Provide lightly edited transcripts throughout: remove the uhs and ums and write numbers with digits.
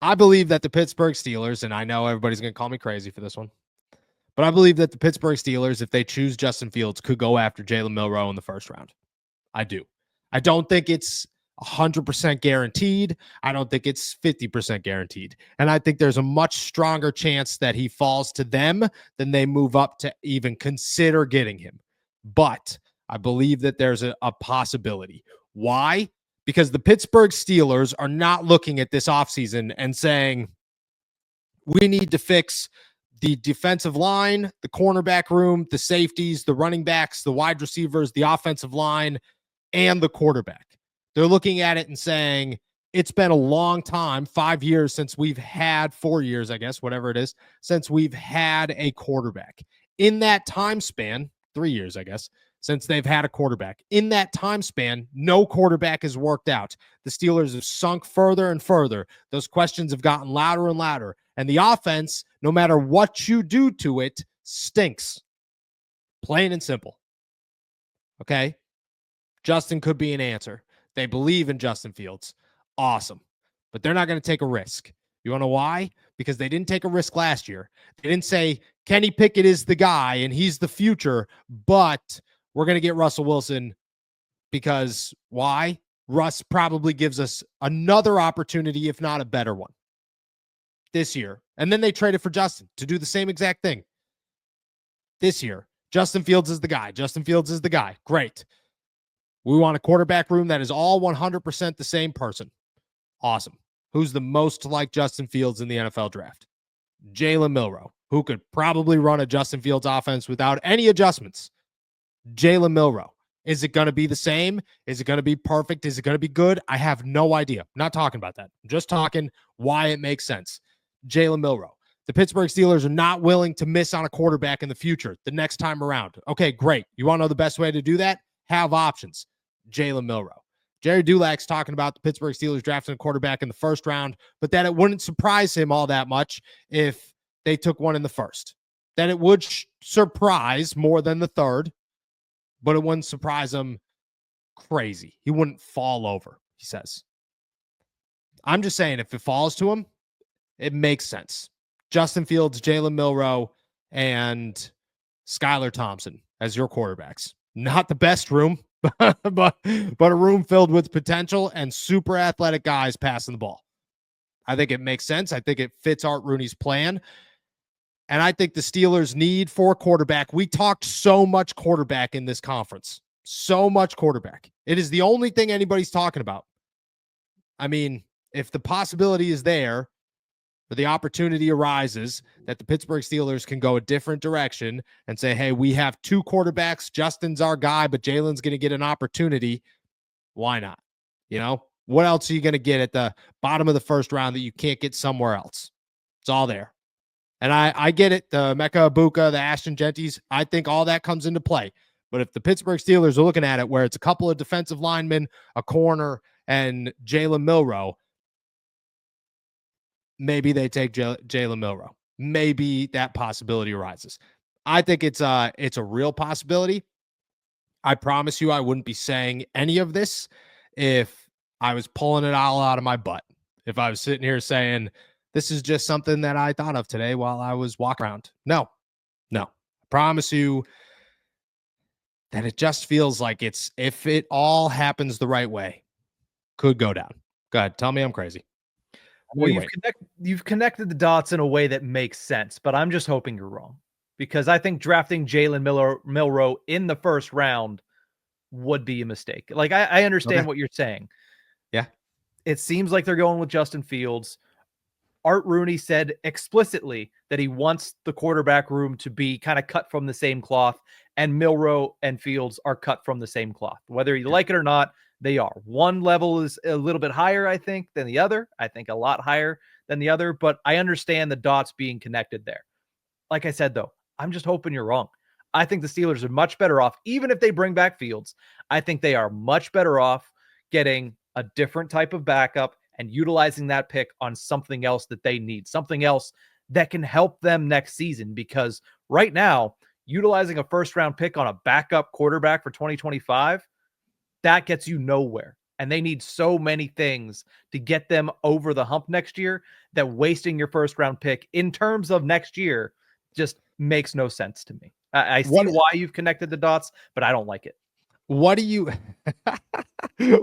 I believe that the Pittsburgh Steelers, and I know everybody's going to call me crazy for this one, but I believe that the Pittsburgh Steelers, if they choose Justin Fields, could go after Jalen Milroe in the first round. I do. I don't think it's 100% guaranteed. I don't think it's 50% guaranteed. And I think there's a much stronger chance that he falls to them than they move up to even consider getting him. But I believe that there's a possibility. Why? Because the Pittsburgh Steelers are not looking at this offseason and saying, we need to fix the defensive line, the cornerback room, the safeties, the running backs, the wide receivers, the offensive line, and the quarterback. They're looking at it and saying, it's been a long time, 5 years since we've had 4 years, I guess, whatever it is, since we've had a quarterback. In that time span, 3 years, I guess, since they've had a quarterback. In that time span, no quarterback has worked out. The Steelers have sunk further and further. Those questions have gotten louder and louder. And the offense, no matter what you do to it, stinks. Plain and simple. Okay? Justin could be an answer. They believe in Justin Fields. Awesome. But they're not going to take a risk. You want to know why? Because they didn't take a risk last year. They didn't say, Kenny Pickett is the guy and he's the future, but we're going to get Russell Wilson because why? Russ probably gives us another opportunity, if not a better one, this year. And then they traded for Justin to do the same exact thing. This year, Justin Fields is the guy. Justin Fields is the guy. Great. We want a quarterback room that is all 100% the same person. Awesome. Who's the most like Justin Fields in the NFL draft? Jalen Milroe, who could probably run a Justin Fields offense without any adjustments. Jalen Milroe. Is it going to be the same? Is it going to be perfect? Is it going to be good? I have no idea. I'm not talking about that. I'm just talking why it makes sense. Jalen Milroe. The Pittsburgh Steelers are not willing to miss on a quarterback in the future the next time around. Okay, great. You want to know the best way to do that? Have options. Jalen Milroe. Jerry Dulack's talking about the Pittsburgh Steelers drafting a quarterback in the first round, but that it wouldn't surprise him all that much if they took one in the first. That it would surprise more than the third, but it wouldn't surprise him crazy. He wouldn't fall over, he says. I'm just saying, if it falls to him, it makes sense. Justin Fields, Jalen Milroe, and Skylar Thompson as your quarterbacks. Not the best room, but a room filled with potential and super athletic guys passing the ball. I think it makes sense. I think it fits Art Rooney's plan. And I think the Steelers need for a quarterback. We talked so much quarterback in this conference. So much quarterback. It is the only thing anybody's talking about. I mean, if the possibility is there, or the opportunity arises that the Pittsburgh Steelers can go a different direction and say, hey, we have two quarterbacks. Justin's our guy, but Jalen's going to get an opportunity. Why not? You know, what else are you going to get at the bottom of the first round that you can't get somewhere else? It's all there. And I get it. The Mecca Ibuka, the Ashton Genties, I think all that comes into play. But if the Pittsburgh Steelers are looking at it where it's a couple of defensive linemen, a corner, and Jalen Milroe, maybe they take Jalen Milroe. Maybe that possibility arises. I think it's a real possibility. I promise you I wouldn't be saying any of this if I was pulling it all out of my butt. If I was sitting here saying, this is just something that I thought of today while I was walking around. No. I promise you that it just feels like it's, if it all happens the right way, could go down. Go ahead. Tell me I'm crazy. Well, you've connected the dots in a way that makes sense, but I'm just hoping you're wrong, because I think drafting Jalen Milroe in the first round would be a mistake. Like, I understand what you're saying. Yeah. It seems like they're going with Justin Fields. Art Rooney said explicitly that he wants the quarterback room to be kind of cut from the same cloth, and Milroe and Fields are cut from the same cloth. Whether you like it or not, they are. One level is a little bit higher, I think, than the other. I think a lot higher than the other, but I understand the dots being connected there. Like I said, though, I'm just hoping you're wrong. I think the Steelers are much better off, even if they bring back Fields. I think they are much better off getting a different type of backup and utilizing that pick on something else that they need, something else that can help them next season. Because right now, utilizing a first-round pick on a backup quarterback for 2025, that gets you nowhere. And they need so many things to get them over the hump next year that wasting your first round pick in terms of next year just makes no sense to me. I see why you've connected the dots, but I don't like it. What do you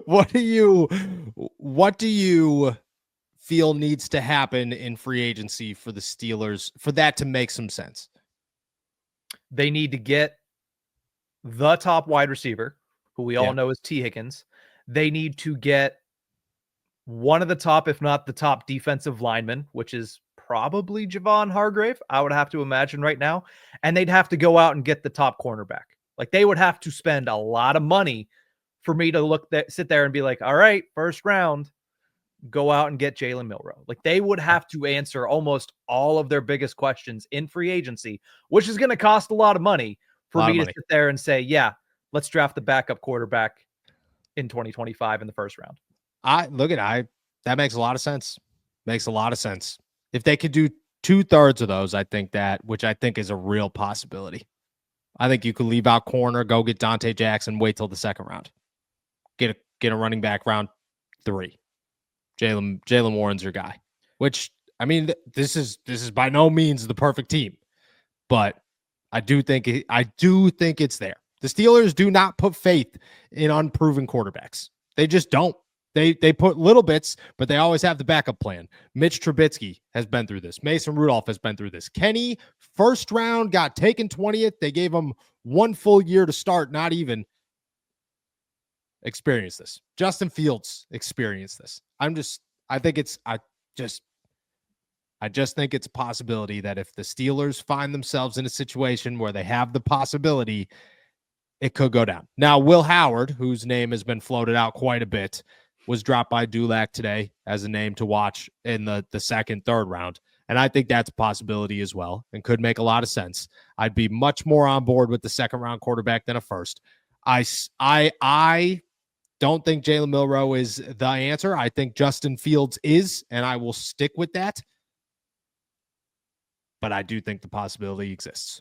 what do you feel needs to happen in free agency for the Steelers for that to make some sense? They need to get the top wide receiver, who we all know is T. Higgins. They need to get one of the top, if not the top defensive lineman, which is probably Javon Hargrave, I would have to imagine right now. And they'd have to go out and get the top cornerback. Like they would have to spend a lot of money for me to sit there and be like, all right, first round, go out and get Jalen Milroe. Like they would have to answer almost all of their biggest questions in free agency, which is going to cost a lot of money for me to sit there and say, yeah, let's draft the backup quarterback in 2025 in the first round. That makes a lot of sense. Makes a lot of sense. If they could do 2/3 of those, I think which I think is a real possibility. I think you could leave out corner, go get Dante Jackson, wait till the second round. Get a running back round 3. Jaylen Warren's your guy. Which I mean, this is by no means the perfect team, but I do think it's there. The Steelers do not put faith in unproven quarterbacks. They just don't. They put little bits, but they always have the backup plan. Mitch Trubisky has been through this. Mason Rudolph has been through this. Kenny, first round, got taken 20th. They gave him 1 full year to start, not even. Experience this. Justin Fields experienced this. I just think it's a possibility that if the Steelers find themselves in a situation where they have the possibility, it could go down. Now, Will Howard, whose name has been floated out quite a bit, was dropped by Dulac today as a name to watch in the second, third round. And I think that's a possibility as well and could make a lot of sense. I'd be much more on board with the second round quarterback than a first. I don't think Jalen Milroe is the answer. I think Justin Fields is, and I will stick with that. But I do think the possibility exists.